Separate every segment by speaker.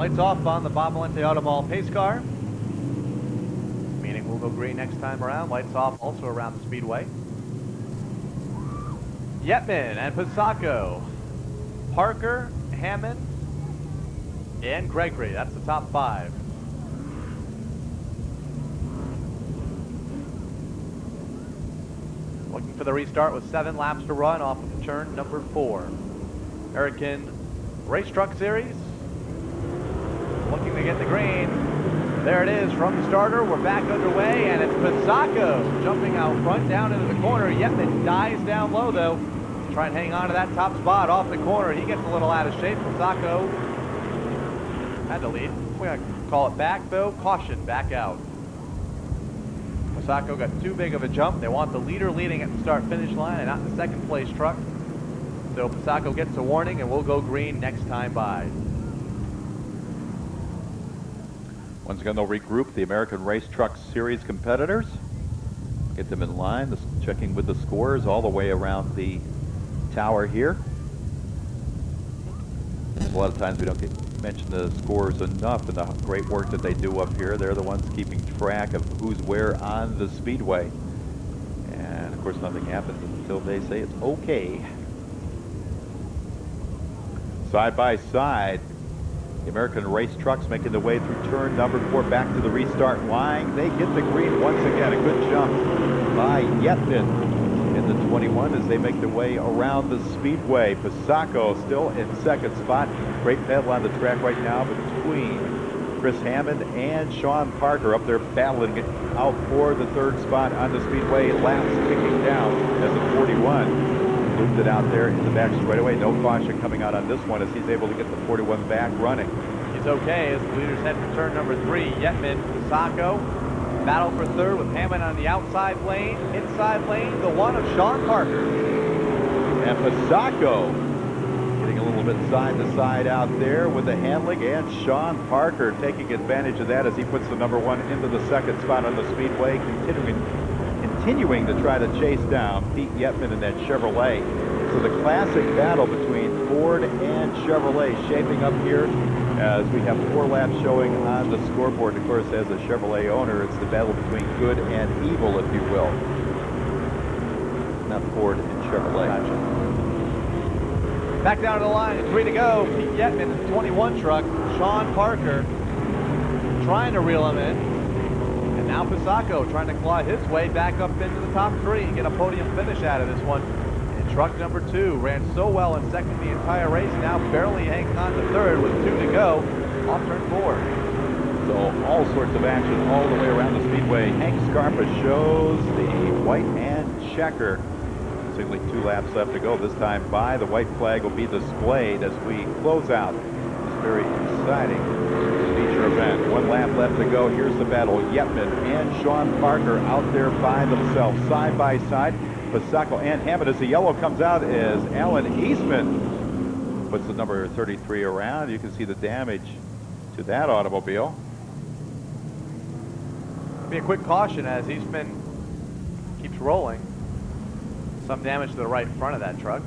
Speaker 1: Lights off on the Bob Valente Automall pace car. Meaning we'll go green next time around. Lights off also around the speedway. Yetman and Pisacco, Parker, Hammond, and Gregory. That's the top 5. Looking for the restart with 7 laps to run off of turn number 4. American Race Truck Series. Looking to get the green. There it is from the starter. We're back underway, and it's Pisacco jumping out front down into the corner. Yetman dies down low, though. Try and hang on to that top spot off the corner. He gets a little out of shape. Pisacco had to lead. We're going to call it back, though. Caution, back out. Pisacco got too big of a jump. They want the leader leading at the start-finish line and not the second place truck. So Pisacco gets a warning, and we'll go green next time by.
Speaker 2: Once again, they'll regroup the American Race Truck Series competitors. Get them in line, checking with the scores all the way around the tower here. A lot of times we don't mention the scores enough and the great work that they do up here. They're the ones keeping track of who's where on the speedway. And of course nothing happens until they say it's okay. Side by side, the American Race Trucks making their way through turn number 4 back to the restart line. They get the green once again. A good jump by Yetman in the 21 as they make their way around the speedway. Pisacco still in second spot. Great battle on the track right now between Chris Hammond and Sean Parker up there battling it out for the third spot on the speedway. Laps kicking down as the 41 looped it out there in the back straightaway. No caution coming out on this one as he's able to get the 41 back running.
Speaker 1: He's okay as the leaders head for turn number 3. Yetman, Pisacco, battle for third with Hammond on the outside lane. Inside lane, the one of Sean Parker.
Speaker 2: And Pisacco getting a little bit side to side out there with the handling, and Sean Parker taking advantage of that as he puts the number 1 into the second spot on the speedway, continuing to try to chase down Pete Yetman in that Chevrolet. So the classic battle between Ford and Chevrolet shaping up here as we have 4 laps showing on the scoreboard. Of course, as a Chevrolet owner, it's the battle between good and evil, if you will. Not Ford and Chevrolet.
Speaker 1: Gotcha. Back down to the line, 3 to go. Pete Yetman in the 21 truck. Sean Parker trying to reel him in. And now Pisacco trying to claw his way back up into the top 3 and get a podium finish out of this one. And truck number 2 ran so well in second the entire race, now barely hanging on to third with 2 to go off turn 4.
Speaker 2: So all sorts of action all the way around the speedway. Hank Scarpa shows the white and checker. Simply 2 laps left to go. This time by the white flag will be displayed as we close out this very exciting feature event. 1 lap left to go. Here's the battle. Yetman and Sean Parker out there by themselves, side by side. Pisacco and Hammond as the yellow comes out as Alan Eastman puts the number 33 around. You can see the damage to that automobile.
Speaker 1: Be a quick caution as Eastman keeps rolling. Some damage to the right front of that truck.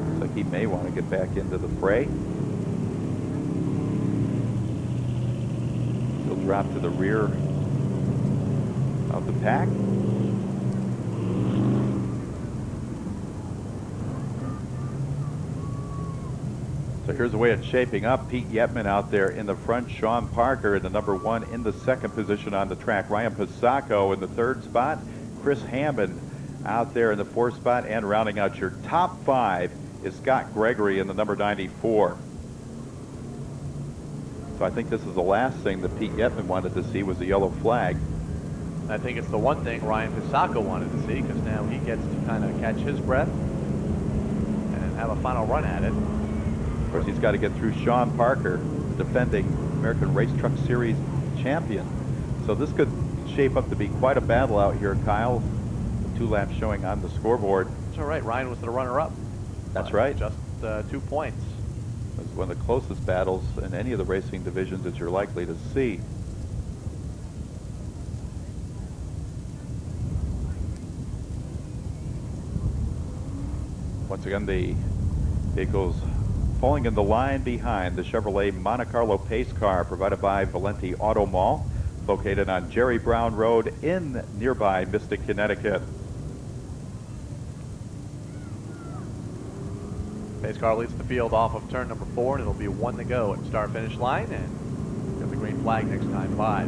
Speaker 2: Looks like he may want to get back into the fray. He'll drop to the rear of the pack. So here's the way it's shaping up. Pete Yetman out there in the front. Sean Parker in the number 1 in the second position on the track. Ryan Pisacco in the third spot. Chris Hammond out there in the 4th spot. And rounding out your top 5 is Scott Gregory in the number 94. So I think this is the last thing that Pete Yetman wanted to see was the yellow flag.
Speaker 1: I think it's the one thing Ryan Pisacco wanted to see, because now he gets to kind of catch his breath and have a final run at it.
Speaker 2: Of course, he's got to get through Sean Parker, defending American Race Truck Series champion. So this could shape up to be quite a battle out here, Kyle. 2 laps showing on the scoreboard.
Speaker 1: That's all right. Ryan was the runner-up.
Speaker 2: That's right.
Speaker 1: Just 2 points.
Speaker 2: It's one of the closest battles in any of the racing divisions that you're likely to see. Once again, the vehicles falling in the line behind the Chevrolet Monte Carlo pace car provided by Valenti Auto Mall, located on Jerry Brown Road in nearby Mystic, Connecticut.
Speaker 1: Pace car leads the field off of turn number 4, and it'll be 1 to go at start finish line, and get the green flag next time by.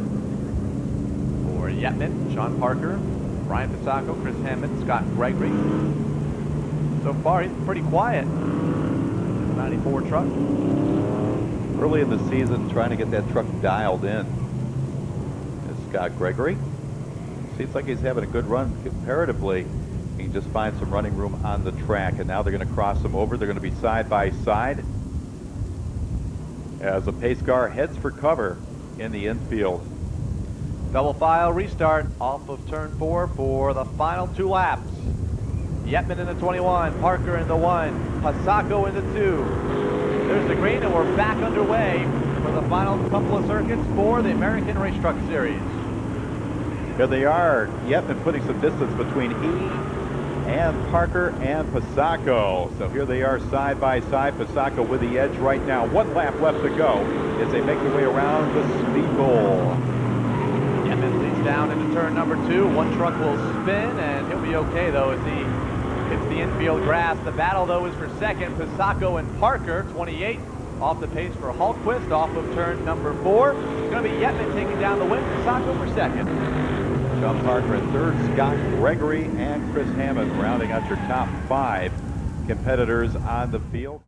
Speaker 1: For Yetman, Sean Parker, Brian Pisacco, Chris Hammond, Scott Gregory. So far, he's pretty quiet. 94 truck.
Speaker 2: Early in the season, trying to get that truck dialed in. Is Scott Gregory. Seems like he's having a good run comparatively. He can just find some running room on the track, and now they're going to cross them over. They're going to be side by side as the pace car heads for cover in the infield.
Speaker 1: Double file restart off of turn 4 for the final 2 laps. Yetman in the 21, Parker in the 1, Pisacco in the 2. There's the green, and we're back underway for the final couple of circuits for the American Race Truck Series.
Speaker 2: Here they are. Yetman putting some distance between he and Parker and Pisacco. So here they are side by side. Pisacco with the edge right now. 1 lap left to go as they make their way around the Speedbowl.
Speaker 1: Yetman leads down into turn number 2. 1 truck will spin, and he'll be okay though as he hits the infield grass. The battle though is for second. Pisacco and Parker, 28, off the pace for Hultquist off of turn number 4. It's going to be Yetman taking down the win. Pisacco for second.
Speaker 2: Sean Parker in third, Scott Gregory and Chris Hammond rounding out your top 5 competitors on the field.